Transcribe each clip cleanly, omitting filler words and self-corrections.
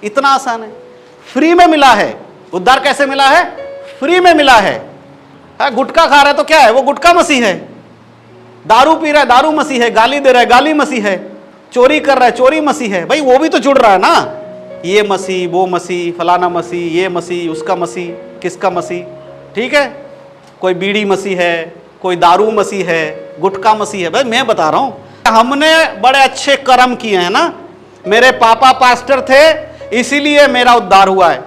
इतना आसान है, फ्री में मिला है। उद्धार कैसे मिला है? फ्री में मिला है। गुटखा खा रहा है तो क्या है? वो गुटखा मसीह है। दारू पी रहा है, दारू मसीह है। गाली दे रहा है, गाली मसीह है। चोरी कर रहा है, चोरी मसीह है। भाई वो भी तो जुड़ रहा है ना, ये मसीह, वो मसीह, फलाना मसीह, ये मसीह, उसका मसीह, किसका मसीह, ठीक है। कोई बीड़ी मसीह है, कोई दारू मसीह है, गुटखा मसीह है। भाई मैं बता रहा हूं, हमने बड़े अच्छे कर्म किए हैं ना। मेरे पापा पास्टर थे, इसीलिए मेरा उद्धार हुआ है।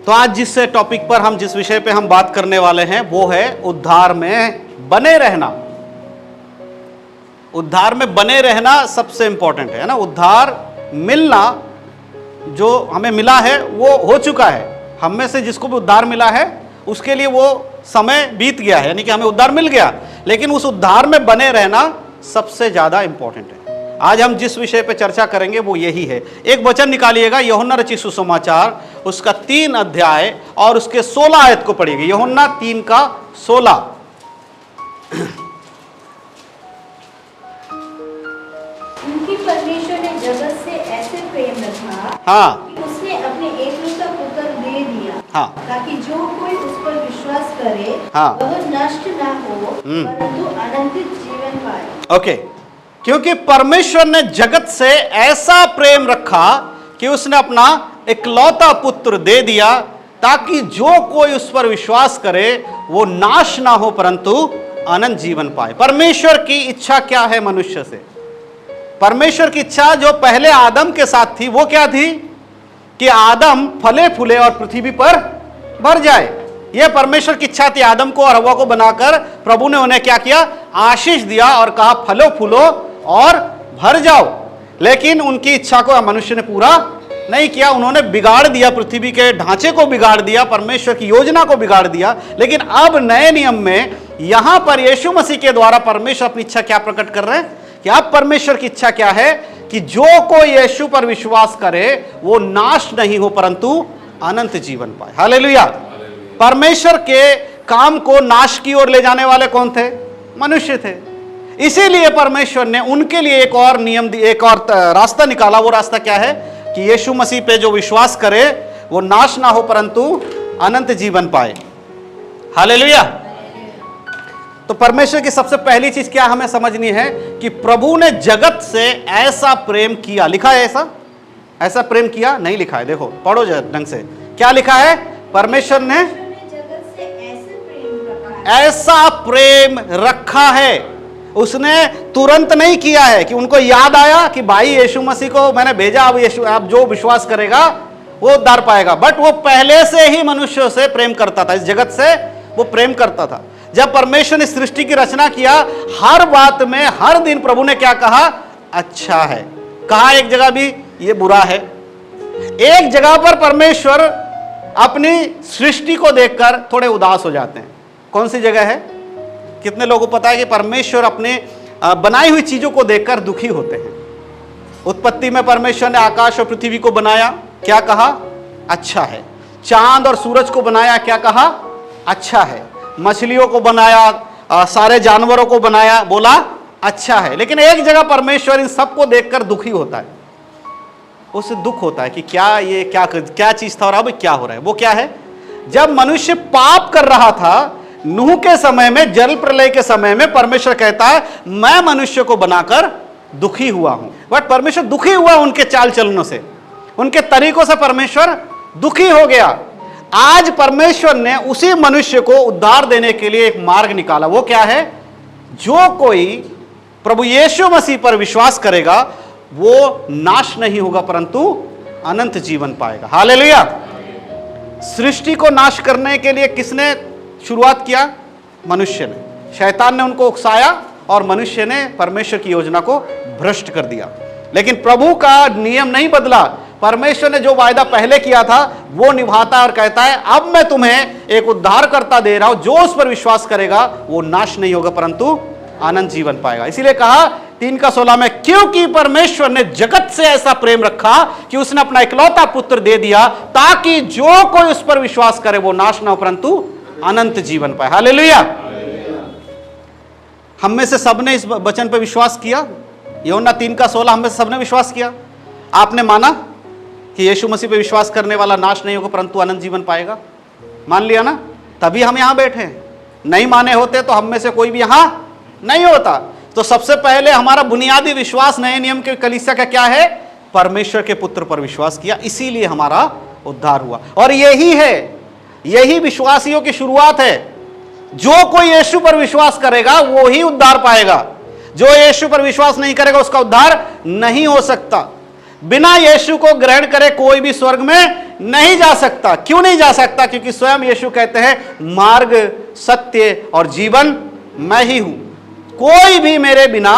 तो आज जिस टॉपिक पर हम, जिस विषय पे हम बात करने वाले हैं, वो है उद्धार में बने रहना। उद्धार में बने रहना सबसे इंपॉर्टेंट है ना। उद्धार मिलना, जो हमें मिला है वो हो चुका है। हम में से जिसको भी उद्धार मिला है उसके लिए वो समय बीत गया है, यानी कि हमें उद्धार मिल गया। लेकिन उस उद्धार में बने रहना सबसे ज्यादा इंपॉर्टेंट है। आज हम जिस विषय पे चर्चा करेंगे वो यही है। एक वचन निकालिएगा, यूहन्ना रचित सुसमाचार उसका 3 अध्याय और उसके 16 आयत को पढ़िएगा। यूहन्ना 3 का 16। उनकी परमेश्वर ने जगत से ऐसे प्रेम रखा, हाँ, कि उसने अपने एकलौता पुत्र दे दिया, हाँ, ताकि जो कोई उस पर विश्वास करे, हाँ, वह नष्ट ना हो, परंतु अनंत जीवन पाए। ओके। क्योंकि परमेश्वर ने जगत से ऐसा प्रेम रखा कि उसने अपना इकलौता पुत्र दे दिया, ताकि जो कोई उस पर विश्वास करे वो नाश ना हो परंतु अनंत जीवन पाए। परमेश्वर की इच्छा क्या है मनुष्य से? परमेश्वर की इच्छा जो पहले आदम के साथ थी वो क्या थी? कि आदम फले फूले और पृथ्वी पर भर जाए। यह परमेश्वर की इच्छा थी। आदम को और हव्वा को बनाकर प्रभु ने उन्हें क्या किया? आशीष दिया और कहा फलो फूलो और भर जाओ। लेकिन उनकी इच्छा को मनुष्य ने पूरा नहीं किया। उन्होंने बिगाड़ दिया, पृथ्वी के ढांचे को बिगाड़ दिया, परमेश्वर की योजना को बिगाड़ दिया। लेकिन अब नए नियम में यहां पर यीशु मसीह के द्वारा परमेश्वर अपनी इच्छा क्या प्रकट कर रहे हैं? कि अब परमेश्वर की इच्छा क्या है? कि जो कोई यीशु पर विश्वास करे वो नाश नहीं हो परंतु अनंत जीवन पाए। हालेलुया। परमेश्वर के काम को नाश की ओर ले जाने वाले कौन थे? मनुष्य थे। इसीलिए परमेश्वर ने उनके लिए एक और नियम, एक और रास्ता निकाला। वो रास्ता क्या है? कि यीशु मसीह पे जो विश्वास करे वो नाश ना हो परंतु अनंत जीवन पाए। हालेलुया। तो परमेश्वर की सबसे पहली चीज क्या हमें समझनी है? कि प्रभु ने जगत से ऐसा प्रेम किया। लिखा है ऐसा? ऐसा प्रेम किया? नहीं लिखा है। देखो पढ़ो ढंग से, क्या लिखा है? परमेश्वर ने जगत से ऐसा प्रेम रखा है। उसने तुरंत नहीं किया है कि उनको याद आया कि भाई यीशु मसीह को मैंने भेजा, अब यीशु, अब जो विश्वास करेगा वो उद्धार पाएगा। बट वो पहले से ही मनुष्यों से प्रेम करता था, इस जगत से वो प्रेम करता था। जब परमेश्वर ने सृष्टि की रचना किया, हर बात में हर दिन प्रभु ने क्या कहा? अच्छा है। कहा एक जगह भी ये बुरा है। एक जगह पर परमेश्वर अपनी सृष्टि को देखकर थोड़े उदास हो जाते हैं। कौन सी जगह है? कितने लोगों को पता है कि परमेश्वर अपने बनाई हुई चीजों को देखकर दुखी होते हैं? उत्पत्ति में परमेश्वर ने आकाश और पृथ्वी को बनाया, क्या कहा? अच्छा है। चांद और सूरज को बनाया, क्या कहा? अच्छा है। मछलियों को बनाया, सारे जानवरों को बनाया, बोला अच्छा है। लेकिन एक जगह परमेश्वर इन सबको देखकर दुखी होता है। उसे दुख होता है कि क्या ये क्या चीज था और अब क्या हो रहा है। वो क्या है? जब मनुष्य पाप कर रहा था, नूह के समय में, जल प्रलय के समय में, परमेश्वर कहता है मैं मनुष्य को बनाकर दुखी हुआ हूं। बट परमेश्वर दुखी हुआ उनके चाल चलनों से, उनके तरीकों से परमेश्वर दुखी हो गया। आज परमेश्वर ने उसी मनुष्य को उद्धार देने के लिए एक मार्ग निकाला। वो क्या है? जो कोई प्रभु यीशु मसीह पर विश्वास करेगा वो नाश नहीं होगा परंतु अनंत जीवन पाएगा। हालेलुया। सृष्टि को नाश करने के लिए किसने शुरुआत किया? मनुष्य ने। शैतान ने उनको उकसाया और मनुष्य ने परमेश्वर की योजना को भ्रष्ट कर दिया। लेकिन प्रभु का नियम नहीं बदला। परमेश्वर ने जो वायदा पहले किया था वो निभाता और कहता है अब मैं तुम्हें एक उद्धारकर्ता दे रहा हूं, जो उस पर विश्वास करेगा वो नाश नहीं होगा परंतु अनंत जीवन पाएगा। इसीलिए कहा 3:16 में, क्योंकि परमेश्वर ने जगत से ऐसा प्रेम रखा कि उसने अपना इकलौता पुत्र दे दिया ताकि जो कोई उस पर विश्वास करे वो नाश ना हो परंतु अनंत जीवन पाए। हालेलुया। हम में से सबने इस वचन पर विश्वास किया। यूहन्ना 3:16 हम में से सबने विश्वास किया। आपने माना कि यीशु मसीह पे विश्वास करने वाला नाश नहीं होगा परंतु अनंत जीवन पाएगा। मान लिया ना, तभी हम यहां बैठे हैं। नहीं माने होते तो हम में से कोई भी यहां नहीं होता। तो सबसे पहले हमारा बुनियादी विश्वास नए नियम के कलीसिया का क्या है? परमेश्वर के पुत्र पर विश्वास किया, इसीलिए हमारा उद्धार हुआ। और यही है, यही विश्वासियों की शुरुआत है। जो कोई यीशु पर विश्वास करेगा वो ही उद्धार पाएगा। जो यीशु पर विश्वास नहीं करेगा उसका उद्धार नहीं हो सकता। बिना यीशु को ग्रहण करे कोई भी स्वर्ग में नहीं जा सकता। क्यों नहीं जा सकता? क्योंकि स्वयं यीशु कहते हैं मार्ग, सत्य और जीवन मैं ही हूं, कोई भी मेरे बिना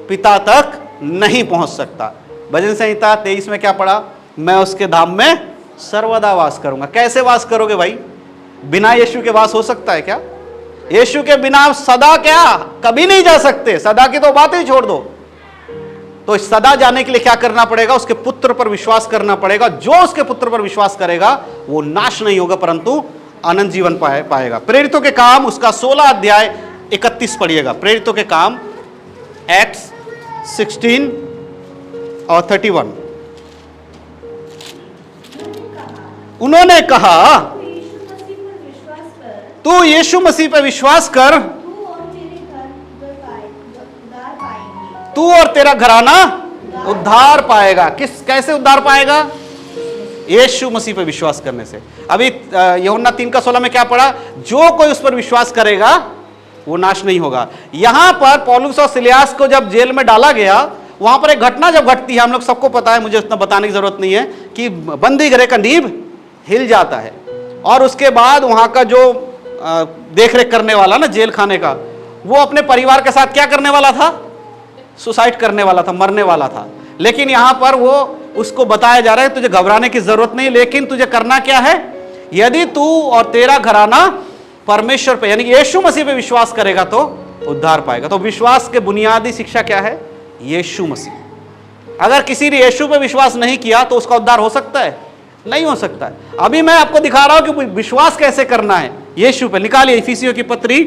पिता तक नहीं पहुंच सकता। भजन संहिता 23 में क्या पढ़ा? मैं उसके धाम में सर्वदा वास करूंगा। कैसे वास करोगे भाई? बिना यीशु के वास हो सकता है क्या? यीशु के बिना सदा क्या कभी नहीं जा सकते। सदा की तो बात ही छोड़ दो। तो सदा जाने के लिए क्या करना पड़ेगा? उसके पुत्र पर विश्वास करना पड़ेगा। जो उसके पुत्र पर विश्वास करेगा वो नाश नहीं होगा परंतु अनंत जीवन पाएगा। प्रेरितों के काम उसका 16 अध्याय 31 पढ़िएगा। प्रेरितों के काम एक्ट्स 16 और 31। उन्होंने कहा तू यीशु मसीह पर विश्वास कर, तू और तेरा घराना उद्धार पाएगा। कैसे उद्धार पाएगा? यीशु मसीह पर विश्वास करने से। अभी यूहन्ना 3:16 में क्या पढ़ा? जो कोई उस पर विश्वास करेगा वो नाश नहीं होगा। यहां पर पौलुस और सिलियास को जब जेल में डाला गया, वहां पर एक घटना जब घटती है, हम लोग सबको पता है, मुझे उतना बताने की जरूरत नहीं है, कि बंदी गृह का नींव हिल जाता है। और उसके बाद वहां का जो देख रेख करने वाला ना जेल खाने का, वो अपने परिवार के साथ क्या करने वाला था? सुसाइड करने वाला था, मरने वाला था। लेकिन यहां पर वो उसको बताया जा रहा है तुझे घबराने की जरूरत नहीं, लेकिन तुझे करना क्या है? यदि तू और तेरा घराना परमेश्वर पे यानी कि यीशु मसीह पे विश्वास करेगा तो उद्धार पाएगा। तो विश्वास के बुनियादी शिक्षा क्या है? यीशु मसीह। अगर किसी ने यीशु पे विश्वास नहीं किया तो उसका उद्धार हो सकता है? नहीं हो सकता है। अभी मैं आपको दिखा रहा हूं कि विश्वास कैसे करना है यीशु पे। निकालिए इफिसियों की पत्री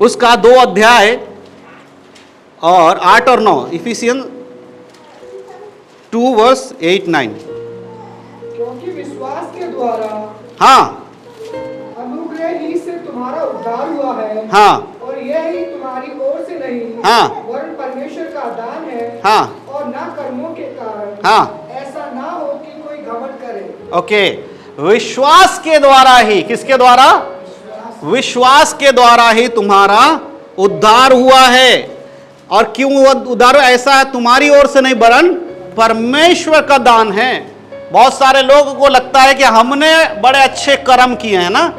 उसका 2 अध्याय और 8 और 9। Ephesians 2 verse 8-9। क्योंकि विश्वास के द्वारा हाँ अनुग्रह ही से तुम्हारा उद्धार हुआ है। हाँ और यह ही तुम्हारी ओर से नहीं, हाँ वरन परमेश्वर का दान है। हाँ और ना कर्मों के कारण। हाँ, ऐसा ना हो कि कोई घमंड करे। ओके। विश्वास के द्वारा ही, किसके द्वारा? विश्वास के द्वारा ही तुम्हारा उद्धार हुआ है। और क्यों उद्धार ऐसा है? तुम्हारी ओर से नहीं वरन परमेश्वर का दान है। बहुत सारे लोगों को लगता है कि हमने बड़े अच्छे कर्म किए हैं ना,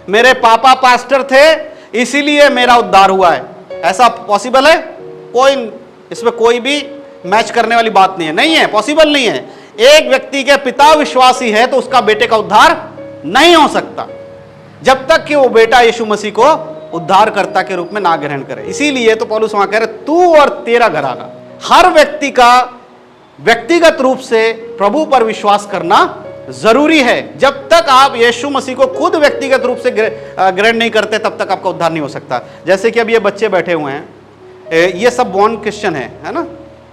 मेरे पापा पास्टर थे इसीलिए मेरा उद्धार हुआ है। ऐसा पॉसिबल है? कोई इसमें कोई भी मैच करने वाली बात नहीं है। नहीं है, पॉसिबल नहीं है। एक व्यक्ति के पिता विश्वासी है तो उसका बेटे का उद्धार नहीं हो सकता जब तक कि वो बेटा यीशु मसीह को उद्धारकर्ता के रूप में ना ग्रहण करे। इसीलिए तो पौलुस वहां कह रहे तू और तेरा घराना। हर व्यक्ति का व्यक्तिगत रूप से प्रभु पर विश्वास करना जरूरी है। जब तक आप यीशु मसीह को खुद व्यक्तिगत रूप से ग्रहण नहीं करते तब तक आपका उद्धार नहीं हो सकता। जैसे कि अब ये बच्चे बैठे हुए हैं, ये सब बॉर्न क्रिश्चियन है ना,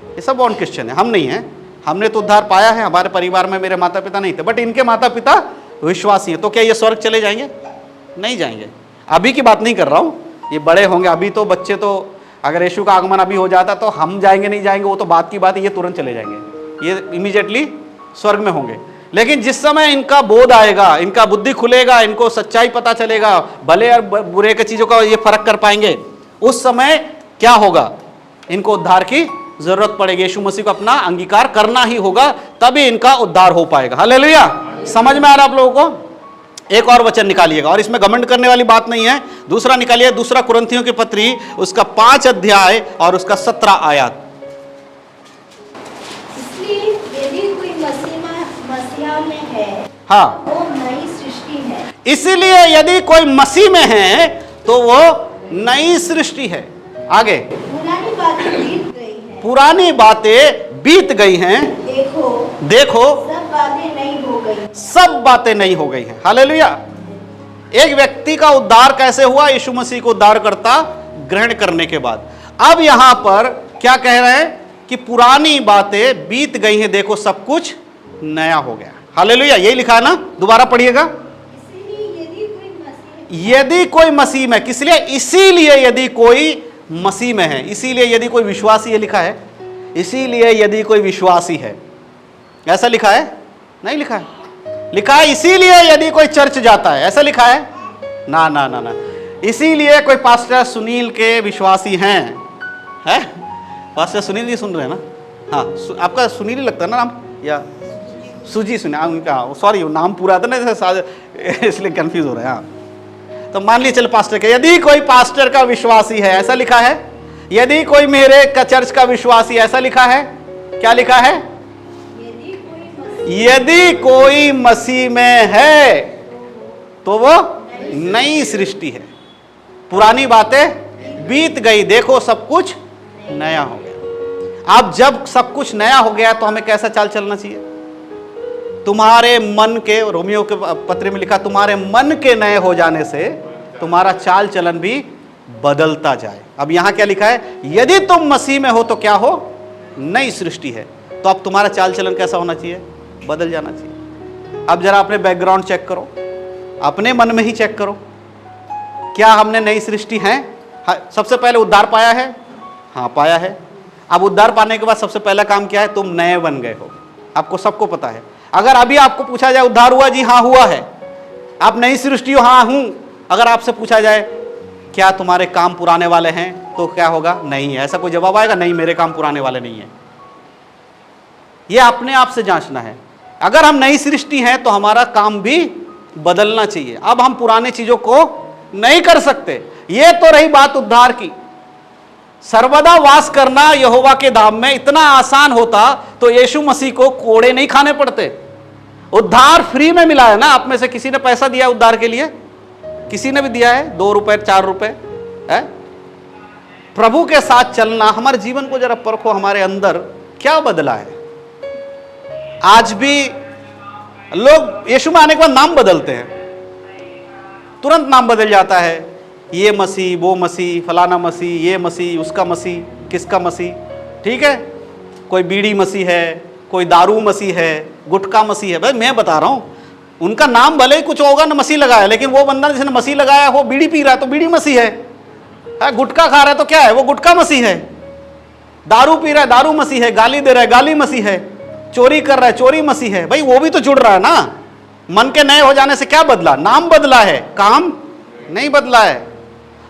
ये सब बॉर्न क्रिश्चियन है। हम नहीं है, हमने तो उद्धार पाया है। हमारे परिवार में मेरे माता पिता नहीं थे, बट इनके माता पिता विश्वासी हैं। तो क्या ये स्वर्ग चले जाएंगे? नहीं जाएंगे। अभी की बात नहीं कर रहा हूं, ये बड़े होंगे। अभी तो बच्चे तो अगर यीशु का आगमन अभी हो जाता तो हम जाएंगे नहीं जाएंगे वो तो बात की बात है, ये तुरंत चले जाएंगे, ये इमीडिएटली स्वर्ग में होंगे। लेकिन जिस समय इनका बोध आएगा, इनका बुद्धि खुलेगा, इनको सच्चाई पता चलेगा, भले और बुरे के चीजों का ये फर्क कर पाएंगे, उस समय क्या होगा? इनको उद्धार की जरूरत पड़ेगी। यीशु मसीह को अपना अंगीकार करना ही होगा, तभी इनका उद्धार हो पाएगा। हालेलुया। समझ में आ रहा आप लोगों को? एक और वचन निकालिएगा, और इसमें घमंड करने वाली बात नहीं है। दूसरा निकालिए, दूसरा कुरिन्थियों की पत्री उसका 5 अध्याय और उसका 17 आयत। इसलिए यदि कोई मसीहा में है, हाँ, वो नई सृष्टि है। इसीलिए यदि कोई मसीह में है तो वो नई सृष्टि है। आगे, पुरानी बातें बीत गई हैं, पुरानी बातें बीत गई हैं, देखो देखो सब बातें नई हो गई। सब बातें नई हो गई हैं। हालेलुया। एक व्यक्ति का उद्धार कैसे हुआ? यीशु मसीह को उद्धारकर्ता ग्रहण करने के बाद। अब यहां पर क्या कह रहे हैं कि पुरानी बातें बीत गई हैं, देखो सब कुछ नया हो गया। हालेलुया, यही लिखा है ना? दोबारा पढ़िएगा। यदि कोई मसीह में, किस लिए? इसीलिए यदि कोई मसीह में है, इसीलिए यदि कोई विश्वासी, ये लिखा है, इसीलिए यदि कोई विश्वासी है, ऐसा लिखा है? नहीं लिखा है। लिखा है इसीलिए यदि कोई चर्च जाता है, ऐसा लिखा है? ना ना ना ना। इसीलिए कोई पास्टर सुनील के विश्वासी हैं, है? पास्टर सुनील जी सुन रहे हैं ना? हाँ, आपका सुनील ही लगता है ना नाम, या सुजी सुनील? सॉरी, नाम पूरा था ना, इसलिए कंफ्यूज हो रहा है। हाँ, तो मान लीजिए चल पास्टर के, यदि कोई पास्टर का विश्वासी है, ऐसा लिखा है। यदि कोई मेरे का चर्च का विश्वासी, ऐसा लिखा है। क्या लिखा है? यदि कोई मसीह में है तो वो नई सृष्टि है, पुरानी बातें बीत गई, देखो सब कुछ नया हो गया। अब जब सब कुछ नया हो गया तो हमें कैसा चाल चलना चाहिए? तुम्हारे मन के, रोमियो के पत्र में लिखा, तुम्हारे मन के नए हो जाने से तुम्हारा चाल चलन भी बदलता जाए। अब यहां क्या लिखा है? यदि तुम मसीह में हो तो क्या हो? नई सृष्टि है। तो अब तुम्हारा चाल चलन कैसा होना चाहिए? बदल जाना चाहिए। अब जरा अपने बैकग्राउंड चेक करो, अपने मन में ही चेक करो, क्या हमने नई सृष्टि है? सबसे पहले उद्धार पाया है? हाँ, पाया है। अब उद्धार पाने के बाद सबसे पहला काम क्या है? तुम नए बन गए हो, आपको सबको पता है। अगर अभी आपको पूछा जाए उद्धार हुआ? जी हाँ हुआ है। आप नई सृष्टि हो? हाँ हूं। अगर आपसे पूछा जाए क्या तुम्हारे काम पुराने वाले हैं, तो क्या होगा? नहीं है। ऐसा कोई जवाब आएगा? नहीं, मेरे काम पुराने वाले नहीं है। यह अपने आप से जांचना है। अगर हम नई सृष्टि हैं तो हमारा काम भी बदलना चाहिए। अब हम पुराने चीजों को नहीं कर सकते। यह तो रही बात उद्धार की। सर्वदा वास करना यहोवा के धाम में इतना आसान होता तो यीशु मसीह को कोड़े नहीं खाने पड़ते। उद्धार फ्री में मिला है ना। आप में से किसी ने पैसा दिया उद्धार के लिए? किसी ने भी दिया है? 2 रुपए, 4 रुपए है? प्रभु के साथ चलना, हमारे जीवन को जरा परखो, हमारे अंदर क्या बदला है। आज भी लोग यीशु में आने के बाद नाम बदलते हैं, तुरंत नाम बदल जाता है। ये मसीह, वो मसीह, फलाना मसीह, ये मसीह, उसका मसीह, किसका मसीह, ठीक है। कोई बीड़ी मसीह है, कोई दारू मसीह है, गुटखा मसीह है। भाई मैं बता रहा हूं, उनका नाम भले ही कुछ होगा ना, मसीह लगाया, लेकिन वो बंदा जिसने मसीह लगाया वो बीड़ी पी रहा है तो बीड़ी मसीह है। गुटखा खा रहा है तो क्या है? वो गुटखा मसीह है। दारू पी रहा है, दारू मसीह है। गाली दे रहा है, गाली मसीह है। चोरी कर रहा है, चोरी मसीह है। भाई वो भी तो जुड़ रहा है ना। मन के नए हो जाने से क्या बदला? नाम बदला है, काम नहीं बदला है।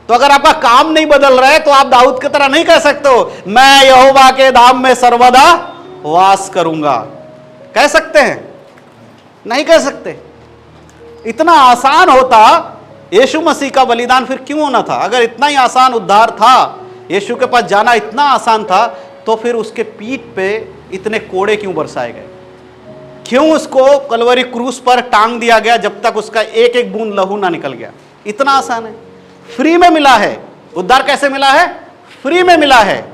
तो अगर आपका काम नहीं बदल रहा है तो आप दाऊद की तरह नहीं कह सकते हो मैं यहोवा के धाम में सर्वदा वास करूंगा। कह सकते हैं? नहीं कह सकते। इतना आसान होता यीशु मसीह का बलिदान फिर क्यों होना था? अगर इतना ही आसान उद्धार था, यीशु के पास जाना इतना आसान था, तो फिर उसके पीठ पे इतने कोड़े क्यों बरसाए गए? क्यों उसको कलवरी क्रूस पर टांग दिया गया जब तक उसका एक एक बूंद लहू ना निकल गया? इतना आसान है, फ्री में मिला है। उद्धार कैसे मिला है? फ्री में मिला है।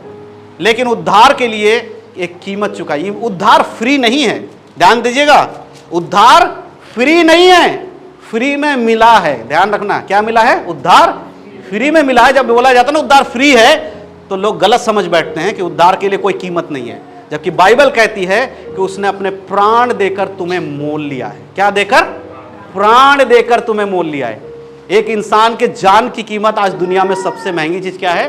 लेकिन उद्धार के लिए एक कीमत चुकाई। उद्धार फ्री नहीं है, ध्यान दीजिएगा। उद्धार फ्री नहीं है, फ्री में मिला है। ध्यान रखना, क्या मिला है? उद्धार फ्री में मिला है। जब बोला जाता है ना उद्धार फ्री है, तो लोग गलत समझ बैठते हैं कि उद्धार के लिए कोई कीमत नहीं है, जबकि बाइबल कहती है कि उसने अपने प्राण देकर तुम्हें मोल लिया है। क्या देकर? प्राण देकर तुम्हें मोल लिया है। एक इंसान के जान की कीमत आज दुनिया में सबसे महंगी चीज क्या है?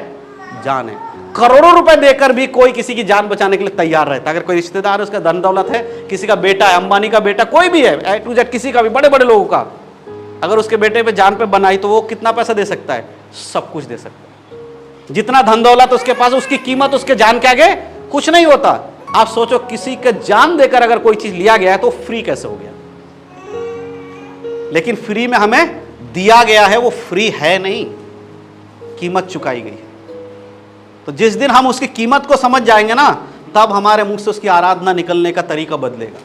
जान है। करोड़ों रुपए देकर भी कोई किसी की जान बचाने के लिए तैयार रहता है। अगर कोई रिश्तेदार है, उसका धन दौलत है, किसी का बेटा है, अंबानी का बेटा, कोई भी है, A to Z किसी का भी, बड़े बड़े लोगों का, अगर उसके बेटे पे जान पे बनाई तो वो कितना पैसा दे सकता है? सब कुछ दे सकता है। जितना धन दौलत उसके पास, उसकी कीमत उसके जान के आगे कुछ नहीं होता। आप सोचो, किसी के जान देकर अगर कोई चीज लिया गया है तो फ्री कैसे हो गया? लेकिन फ्री में हमें दिया गया है, वो फ्री है नहीं, कीमत चुकाई गई है। तो जिस दिन हम उसकी कीमत को समझ जाएंगे ना, तब हमारे मुंह से उसकी आराधना निकलने का तरीका बदलेगा,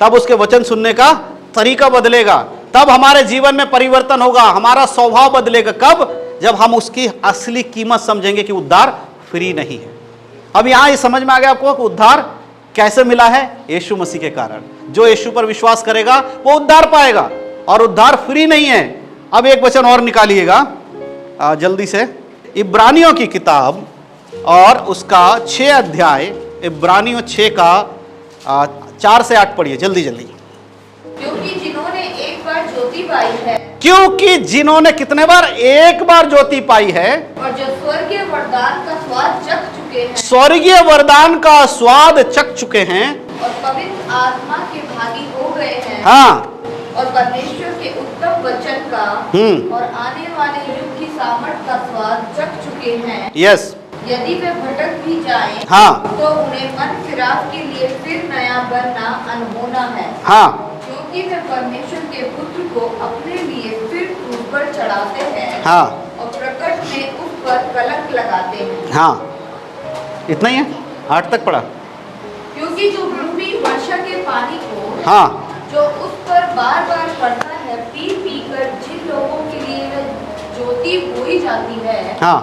तब उसके वचन सुनने का तरीका बदलेगा, तब हमारे जीवन में परिवर्तन होगा, हमारा स्वभाव बदलेगा। कब? जब हम उसकी असली कीमत समझेंगे कि उद्धार फ्री नहीं है। अब यहां ये समझ में आ गया आपको कि उद्धार कैसे मिला है? यीशु मसीह के कारण। जो यीशु पर विश्वास करेगा वो उद्धार पाएगा, और उद्धार फ्री नहीं है। अब एक वचन और निकालिएगा जल्दी से, इब्रानियों की किताब और उसका 6 अध्याय, इब्रानियों 6 का 4 से 8 पढ़िए जल्दी जल्दी। क्योंकि जिन्होंने एक बार ज्योति पाई है, क्योंकि जिन्होंने कितने बार? एक बार ज्योति पाई है, और जो स्वर्गीय वरदान का स्वाद चख चुके हैं, स्वर्गीय वरदान का स्वाद चख चुके हैं, और पवित्र आत्मा के भागी हो गए हैं, हाँ, और परमेश्वर के उत्तम वचन का और आने वाले युग की सामर्थ का स्वाद चख चुके हैं, यस, यदि वे भटक भी जाएं, हाँ, तो उन्हें मन फिराव के लिए फिर नया बनना अनहोना है, हाँ, क्योंकि वे परमेश्वर के पुत्र को अपने लिए फिर क्रूस पर चढ़ाते हैं, हाँ, और प्रकट में उस पर कलंक लगाते हैं। हाँ, इतना ही है, 8 तक पढ़ा। क्योंकि जो भूमि वर्षा के पानी को, हाँ, जो उस पर बार बार पड़ता है, पी पी कर जिन लोगों के लिए वह ज्योति बोई जाती है, हाँ,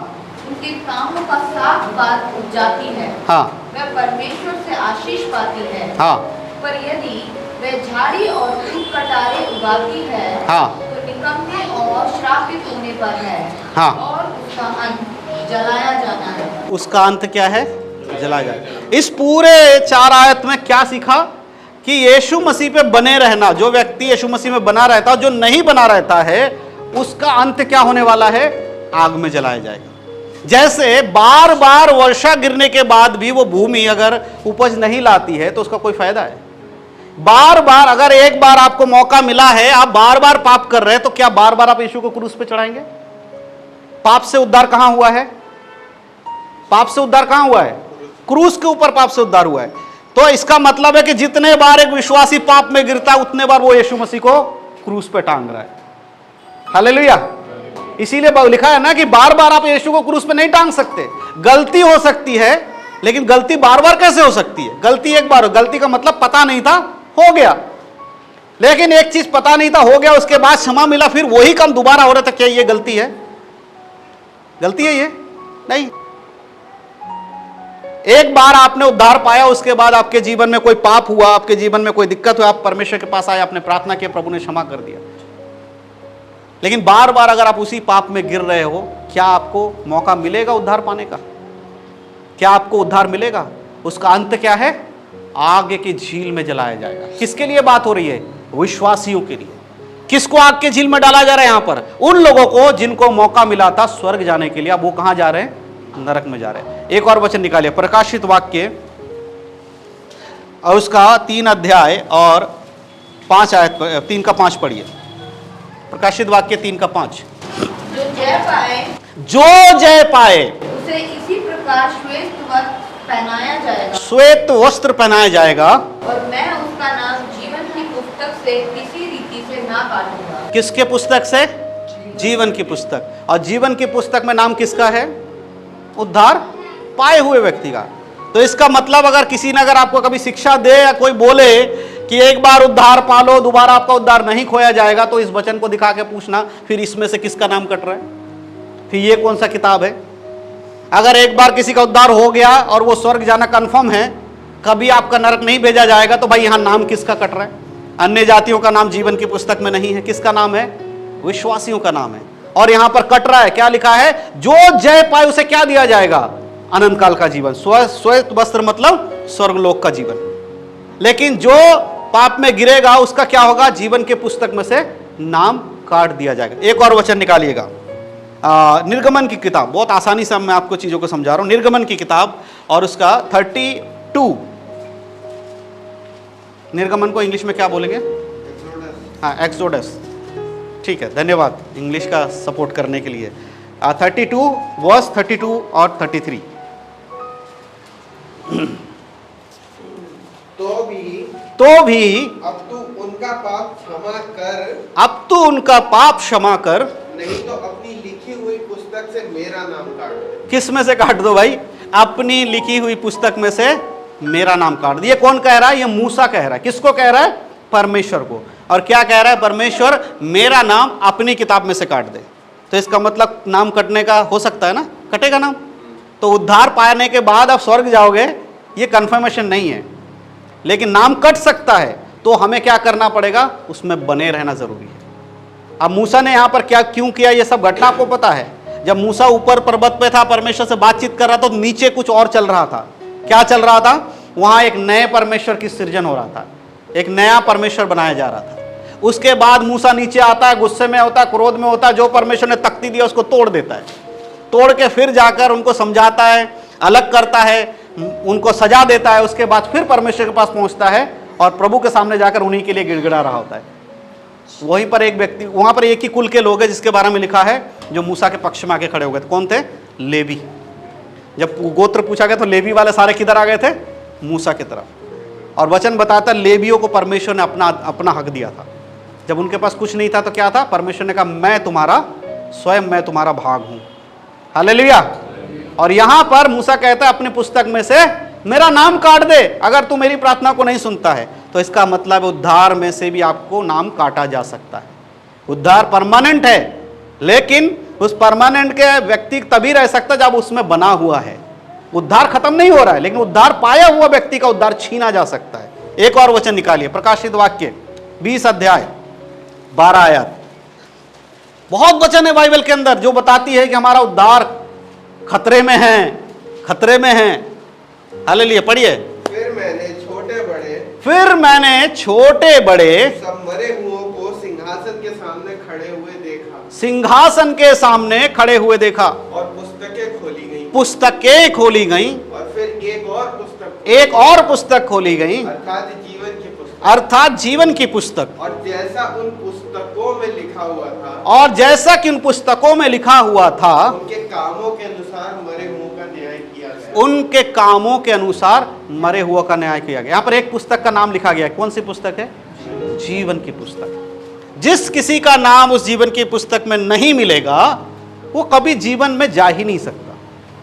उनके कामों का साफ बात उपजाती है, हाँ, वह परमेश्वर से आशीष पाती है। हाँ, पर यदि वह झाड़ी और खूब कटारे उगाती है, हाँ, तो निकम्मे और श्रापित होने पर है, हाँ, और उसका अंत जलाया जाना है। उसका अंत क्या है? जला जाए। इस पूरे 4 आयत में क्या सीखा? कि यीशु मसीह पे बने रहना, जो व्यक्ति यीशु मसीह में बना रहता है, जो नहीं बना रहता है, उसका अंत क्या होने वाला है? आग में जलाया जाएगा। जैसे बार बार वर्षा गिरने के बाद भी वो भूमि अगर उपज नहीं लाती है तो उसका कोई फायदा है? बार बार, अगर एक बार आपको मौका मिला है, आप बार बार पाप कर रहे हैं, तो क्या बार बार आप यीशु को क्रूस पे चढ़ाएंगे? पाप से उद्धार कहां हुआ है? पाप से उद्धार कहां हुआ है? क्रूस के ऊपर पाप से उद्धार हुआ है। तो इसका मतलब है कि जितने बार एक विश्वासी पाप में गिरता है, उतने बार वो यीशु मसीह को क्रूस पे टांग रहा है। हालेलुया। इसीलिए लिखा है ना कि बार बार आप यीशु को क्रूस पे नहीं टांग सकते। गलती हो सकती है, लेकिन गलती बार बार कैसे हो सकती है? गलती एक बार हो, गलती का मतलब पता नहीं था, हो गया। लेकिन एक चीज पता नहीं था, हो गया, उसके बाद क्षमा मिला, फिर वही काम दोबारा हो रहा था, क्या ये गलती है? गलती है ये? नहीं। एक बार आपने उद्धार पाया, उसके बाद आपके जीवन में कोई पाप हुआ, आपके जीवन में कोई दिक्कत हुआ, आप परमेश्वर के पास आए, आपने प्रार्थना की, प्रभु ने क्षमा कर दिया। लेकिन बार बार अगर आप उसी पाप में गिर रहे हो, क्या आपको मौका मिलेगा उद्धार पाने का? क्या आपको उद्धार मिलेगा? उसका अंत क्या है? आग की झील में जलाया जाएगा। किसके लिए बात हो रही है? विश्वासियों के लिए। किसको आग के झील में डाला जा रहा है? यहां पर उन लोगों को जिनको मौका मिला था स्वर्ग जाने के लिए, अब वो कहां जा रहे हैं? नरक में जा रहे हैं। एक और वचन निकालिए, प्रकाशित वाक्य और उसका 3 अध्याय और 5 आयत, 3 का 5 पढ़िए। प्रकाशित वाक्य 3 का 5। जो जय पाए, जो जय पाए उसे इसी प्रकार श्वेत वस्त्र पहनाया जाएगा, श्वेत वस्त्र पहनाया जाएगा, और मैं उसका नाम जीवन की पुस्तक से किसी रीति से ना काटूंगा। किसके पुस्तक से? जीवन की पुस्तक। और जीवन की पुस्तक में नाम किसका है? उद्धार पाए हुए व्यक्ति का। तो इसका मतलब अगर किसी ने अगर आपको कभी शिक्षा दे या कोई बोले कि एक बार उद्धार पालो, दोबारा आपका उद्धार नहीं खोया जाएगा, तो इस वचन को दिखा के पूछना फिर इसमें से किसका नाम कट रहा है, फिर ये कौन सा किताब है? अगर एक बार किसी का उद्धार हो गया और वो स्वर्ग जाना कंफर्म है, कभी आपका नरक नहीं भेजा जाएगा, तो भाई यहां नाम किसका कट रहा है? अन्य जातियों का नाम जीवन की पुस्तक में नहीं है। किसका नाम है? विश्वासियों का नाम है। और यहां पर कट रहा है, क्या लिखा है? जो जय पाए उसे क्या दिया जाएगा? अनंत काल का जीवन। श्वेत वस्त्र मतलब स्वर्गलोक का जीवन। लेकिन जो पाप में गिरेगा उसका क्या होगा? जीवन के पुस्तक में से नाम काट दिया जाएगा। एक और वचन निकालिएगा, निर्गमन की किताब। बहुत आसानी से मैं आपको चीजों को समझा रहा हूं। निर्गमन की किताब और उसका 32। निर्गमन को इंग्लिश में क्या बोलेंगे? हाँ, एक्सोडस। ठीक है, धन्यवाद इंग्लिश का सपोर्ट करने के लिए। 32 वर्स 32 और 33। तो भी अब तू उनका पाप क्षमा कर, अब तू उनका पाप क्षमा कर, नहीं तो अपनी लिखी हुई पुस्तक से मेरा नाम काट दे। किस में से काट दो भाई? अपनी लिखी हुई पुस्तक में से मेरा नाम काट दो। ये कौन कह रहा है? ये मूसा कह रहा है। किसको कह रहा है? परमेश्वर को। और क्या कह रहा है परमेश्वर? मेरा नाम अपनी किताब में से काट दे। तो इसका मतलब नाम कटने का हो सकता है ना? कटेगा नाम? तो उद्धार पाने के बाद आप स्वर्ग जाओगे, ये कंफर्मेशन नहीं है। लेकिन नाम कट सकता है, तो हमें क्या करना पड़ेगा, उसमें बने रहना जरूरी है। अब मूसा ने यहां पर क्या क्यों किया, ये सब घटना आपको पता है। जब मूसा ऊपर पर्वत पे था, परमेश्वर से बातचीत कर रहा था, तो नीचे कुछ और चल रहा था। क्या चल रहा था? वहां एक नए परमेश्वर की सृजन हो रहा था, एक नया परमेश्वर बनाया जा रहा था। उसके बाद मूसा नीचे आता है, गुस्से में होता है, क्रोध में होता है, जो परमेश्वर ने तख्ती दिया उसको तोड़ देता है। तोड़ के फिर जाकर उनको समझाता है, अलग करता है, उनको सजा देता है। उसके बाद फिर परमेश्वर के पास पहुंचता है और प्रभु के सामने जाकर उन्हीं के लिए गिड़गिड़ा रहा होता है। वहीं पर एक व्यक्ति, वहां पर एक ही कुल के लोग हैं जिसके बारे में लिखा है, जो मूसा के पक्ष में आके खड़े हो गए थे। कौन थे? लेवी। जब गोत्र पूछा गया तो लेवी वाले सारे किधर आ गए थे? मूसा की तरफ। और वचन बताता है लेवियों को परमेश्वर ने अपना हक दिया था। जब उनके पास कुछ नहीं था तो क्या था? परमेश्वर ने कहा मैं तुम्हारा स्वयं, मैं तुम्हारा भाग हूं। हालेलुया। और यहां पर मूसा कहता है अपनी पुस्तक में से मेरा नाम काट दे अगर तू मेरी प्रार्थना को नहीं सुनता है। तो इसका मतलब उद्धार में से भी आपको नाम काटा जा सकता है। उद्धार परमानेंट है, लेकिन उस परमानेंट के व्यक्ति तभी रह सकता जब उसमें बना हुआ है। उद्धार खत्म नहीं हो रहा है, लेकिन उद्धार पाया हुआ व्यक्ति का उद्धार छीना जा सकता है। एक और वचन निकालिए, प्रकाशित वाक्य 20 अध्याय 12 आयत। बहुत वचन है बाइबल के अंदर जो बताती है कि हमारा उद्धार खतरे में है, खतरे में है। हालेलुया, पढ़िए। फिर मैंने छोटे बड़े सब मरे हुओं को सिंहासन के सामने खड़े हुए देखा, सिंहासन के सामने खड़े हुए देखा, और पुस्तकें खोली गई, और फिर एक और पुस्तक खोली गई, अर्थात जीवन की पुस्तक। और जैसा उन पुस्तकों में लिखा हुआ था, और जैसा कि उन पुस्तकों में लिखा हुआ था, उनके कामों के अनुसार मरे हुओं का न्याय किया गया। उनके कामों के अनुसार मरे हुआ का न्याय किया गया। यहाँ पर एक पुस्तक का नाम लिखा गया। कौन सी पुस्तक है? जीवन की पुस्तक। जिस किसी का नाम उस जीवन की पुस्तक में नहीं मिलेगा, वो कभी जीवन में जा ही नहीं सकता।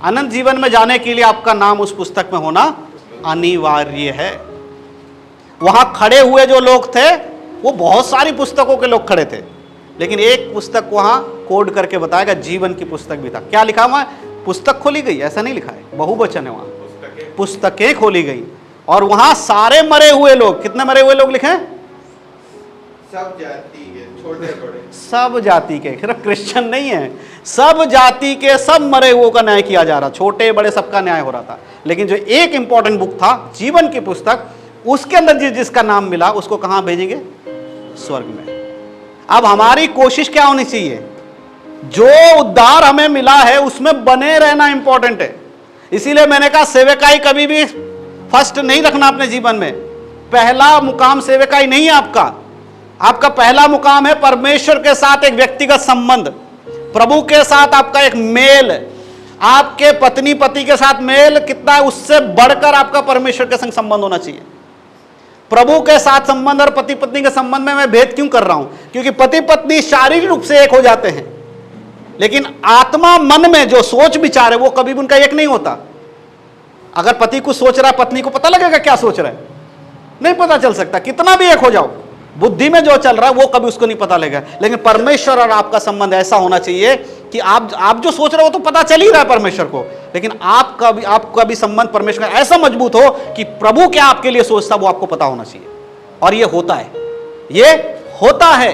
अनंत जीवन में जाने के लिए आपका नाम उस पुस्तक में होना अनिवार्य है। वहां खड़े हुए जो लोग थे वो बहुत सारी पुस्तकों के लोग खड़े थे, लेकिन एक पुस्तक वहां कोड करके बताएगा, जीवन की पुस्तक भी था। क्या लिखा हुआ है? पुस्तक खोली गई, ऐसा नहीं लिखा है, बहुवचन है वहां, पुस्तकें खोली गई। और वहां सारे मरे हुए लोग, कितने मरे हुए लोग लिखे हैं? सब जाति के, छोटे बड़े, सब जाति के, सिर्फ क्रिश्चियन नहीं है, सब जाति के सब मरे हुओं का न्याय किया जा रहा, छोटे बड़े सबका न्याय हो रहा था। लेकिन जो एक इंपॉर्टेंट बुक था जीवन की पुस्तक, उसके अंदर जिसका नाम मिला उसको कहां भेजेंगे? स्वर्ग में। अब हमारी कोशिश क्या होनी चाहिए? जो उद्धार हमें मिला है उसमें बने रहना इंपॉर्टेंट है। इसीलिए मैंने कहा सेवकाई कभी भी फर्स्ट नहीं रखना अपने जीवन में। पहला मुकाम सेवकाई नहीं है आपका। आपका पहला मुकाम है परमेश्वर के साथ एक व्यक्तिगत संबंध, प्रभु के साथ आपका एक मेल, आपके पत्नी पति के साथ मेल कितना है उससे बढ़कर आपका परमेश्वर के संग संबंध होना चाहिए। प्रभु के साथ संबंध और पति पत्नी के संबंध में मैं भेद क्यों कर रहा हूं? क्योंकि पति पत्नी शारीरिक रूप से एक हो जाते हैं, लेकिन आत्मा मन में जो सोच विचार है वो कभी भी उनका एक नहीं होता। अगर पति कुछ सोच रहा है, पत्नी को पता लगेगा क्या सोच रहा है? नहीं पता चल सकता, कितना भी एक हो जाओ। बुद्धि में जो चल रहा है वो कभी उसको नहीं पता लगेगा। लेकिन परमेश्वर और आपका संबंध ऐसा होना चाहिए कि आप जो सोच रहे हो तो पता चल ही रहा है परमेश्वर को, लेकिन आपका भी संबंध परमेश्वर का ऐसा मजबूत हो कि प्रभु क्या आपके लिए सोचता वो आपको पता होना चाहिए। और ये होता है, ये होता है।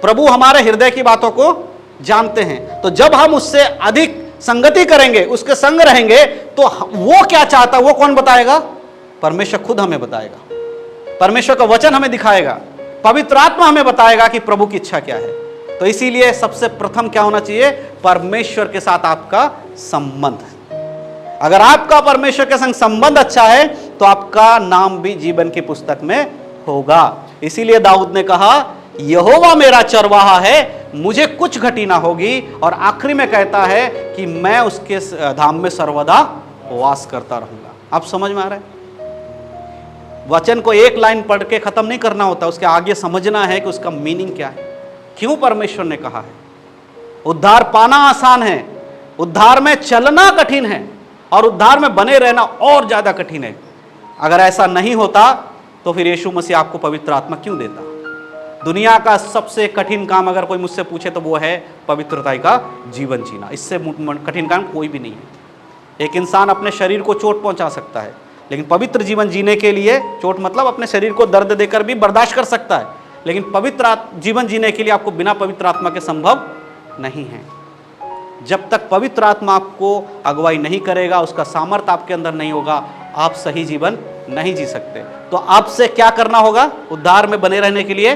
प्रभु हमारे हृदय की बातों को जानते हैं। तो जब हम उससे अधिक संगति करेंगे, उसके संग रहेंगे, तो वो क्या चाहता है वो कौन बताएगा? परमेश्वर खुद हमें बताएगा। परमेश्वर का वचन हमें दिखाएगा, पवित्र आत्मा हमें बताएगा कि प्रभु की इच्छा क्या है। तो इसीलिए सबसे प्रथम क्या होना चाहिए? परमेश्वर के साथ आपका संबंध। अगर आपका परमेश्वर के संग संबंध अच्छा है तो आपका नाम भी जीवन की पुस्तक में होगा। इसीलिए दाऊद ने कहा यहोवा मेरा चरवाहा है, मुझे कुछ घटी ना होगी। और आखिरी में कहता है कि मैं उसके धाम में सर्वदा वास करता रहूंगा। आप समझ में आ रहा है? वचन को एक लाइन पढ़ के खत्म नहीं करना होता, उसके आगे समझना है कि उसका मीनिंग क्या है, क्यों परमेश्वर ने कहा है। उद्धार पाना आसान है, उद्धार में चलना कठिन है, और उद्धार में बने रहना और ज्यादा कठिन है। अगर ऐसा नहीं होता तो फिर यीशु मसीह आपको पवित्र आत्मा क्यों देता? दुनिया का सबसे कठिन काम अगर कोई मुझसे पूछे तो वो है पवित्रता का जीवन जीना। इससे कठिन काम कोई भी नहीं है। एक इंसान अपने शरीर को चोट पहुंचा सकता है, लेकिन पवित्र जीवन जीने के लिए, चोट मतलब अपने शरीर को दर्द देकर भी बर्दाश्त कर सकता है, लेकिन पवित्र जीवन जीने के लिए आपको बिना पवित्र आत्मा के संभव नहीं है। जब तक पवित्र आत्मा आपको अगुवाई नहीं करेगा, उसका सामर्थ्य आपके अंदर नहीं होगा, आप सही जीवन नहीं जी सकते। तो आपसे क्या करना होगा? उद्धार में बने रहने के लिए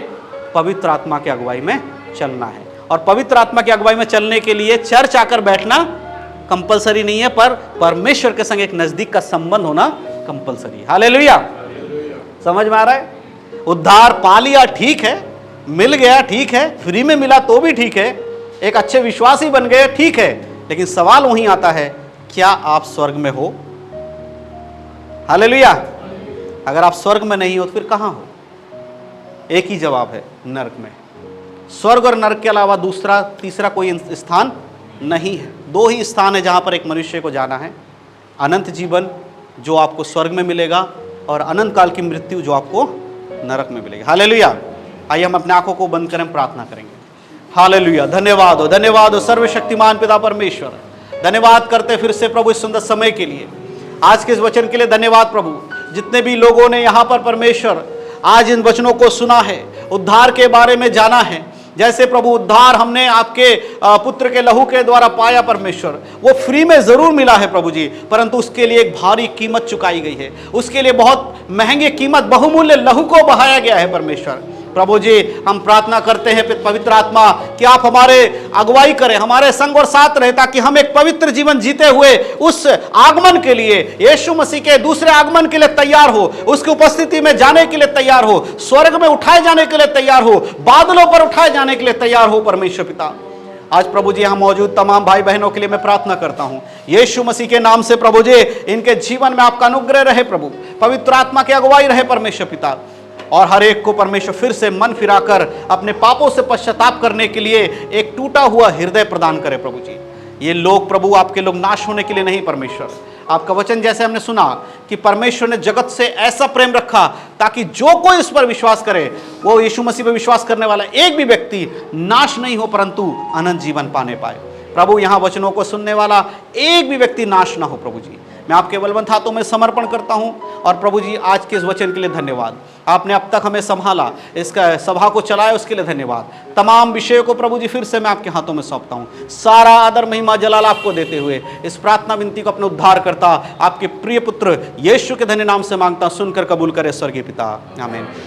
पवित्र आत्मा की अगुवाई में चलना है। और पवित्र आत्मा की अगुवाई में चलने के लिए चर्च आकर बैठना कंपलसरी नहीं है, पर परमेश्वर के संग एक नजदीक का संबंध होना कंपलसरी है। हालेलुया। समझ में आ रहा है? उद्धार पा लिया ठीक है, मिल गया ठीक है, फ्री में मिला तो भी ठीक है, एक अच्छे विश्वासी बन गए ठीक है, लेकिन सवाल वहीं आता है, क्या आप स्वर्ग में हो? हालेलुया। अगर आप स्वर्ग में नहीं हो तो फिर कहां हो? एक ही जवाब है, नरक में। स्वर्ग और नरक के अलावा दूसरा तीसरा कोई स्थान नहीं है। दो ही स्थान है जहां पर एक मनुष्य को जाना है। अनंत जीवन जो आपको स्वर्ग में मिलेगा, और अनंत काल की मृत्यु जो आपको नरक में मिलेगी। हालेलुया। आइए हम अपने आंखों को बंद करें, प्रार्थना करेंगे। हालेलुया। धन्यवाद हो, धन्यवाद हो सर्वशक्तिमान पिता परमेश्वर। धन्यवाद करते फिर से प्रभु इस सुंदर समय के लिए, आज के इस वचन के लिए धन्यवाद प्रभु। जितने भी लोगों ने यहाँ पर परमेश्वर आज इन वचनों को सुना है, उद्धार के बारे में जाना है, जैसे प्रभु उद्धार हमने आपके पुत्र के लहू के द्वारा पाया परमेश्वर, वो फ्री में जरूर मिला है प्रभु जी, परंतु उसके लिए एक भारी कीमत चुकाई गई है। उसके लिए बहुत महंगी कीमत, बहुमूल्य लहू को बहाया गया है परमेश्वर। प्रभु जी हम प्रार्थना करते हैं पवित्र आत्मा कि आप हमारे अगुवाई करें, हमारे संग और साथ रहे, ताकि हम एक पवित्र जीवन जीते हुए उस आगमन के लिए, यीशु मसीह के दूसरे आगमन के लिए तैयार हो, उसकी उपस्थिति में जाने के लिए तैयार हो, स्वर्ग में उठाए जाने के लिए तैयार हो, बादलों पर उठाए जाने के लिए तैयार हो परमेश्वर पिता। आज प्रभु जी यहाँ मौजूद तमाम भाई बहनों के लिए मैं प्रार्थना करता हूँ यीशु मसीह के नाम से प्रभु जी, इनके जीवन में आपका अनुग्रह रहे प्रभु, पवित्र आत्मा की अगुवाई रहे परमेश्वर पिता, और हर एक को परमेश्वर फिर से मन फिराकर अपने पापों से पश्चाताप करने के लिए एक टूटा हुआ हृदय प्रदान करे प्रभु जी। ये लोग प्रभु आपके लोग नाश होने के लिए नहीं परमेश्वर, आपका वचन जैसे हमने सुना कि परमेश्वर ने जगत से ऐसा प्रेम रखा ताकि जो कोई इस पर विश्वास करे, वो यीशु मसीह पर विश्वास करने वाला एक भी व्यक्ति नाश नहीं हो परंतु अनंत जीवन पाने पाए। प्रभु यहाँ वचनों को सुनने वाला एक भी व्यक्ति नाश ना हो प्रभु जी, मैं आपके बलवंत हाथों में समर्पण करता हूं। और प्रभु जी आज के इस वचन के लिए धन्यवाद, आपने अब तक हमें संभाला, इसका सभा को चलाया उसके लिए धन्यवाद। तमाम विषयों को प्रभु जी फिर से मैं आपके हाथों में सौंपता हूं। सारा आदर महिमा जलाल आपको देते हुए इस प्रार्थना विनती को अपने उद्धार करता आपके प्रिय पुत्र यीशु के धन्य नाम से मांगता, सुनकर कबूल करे स्वर्गीय पिता, आमीन।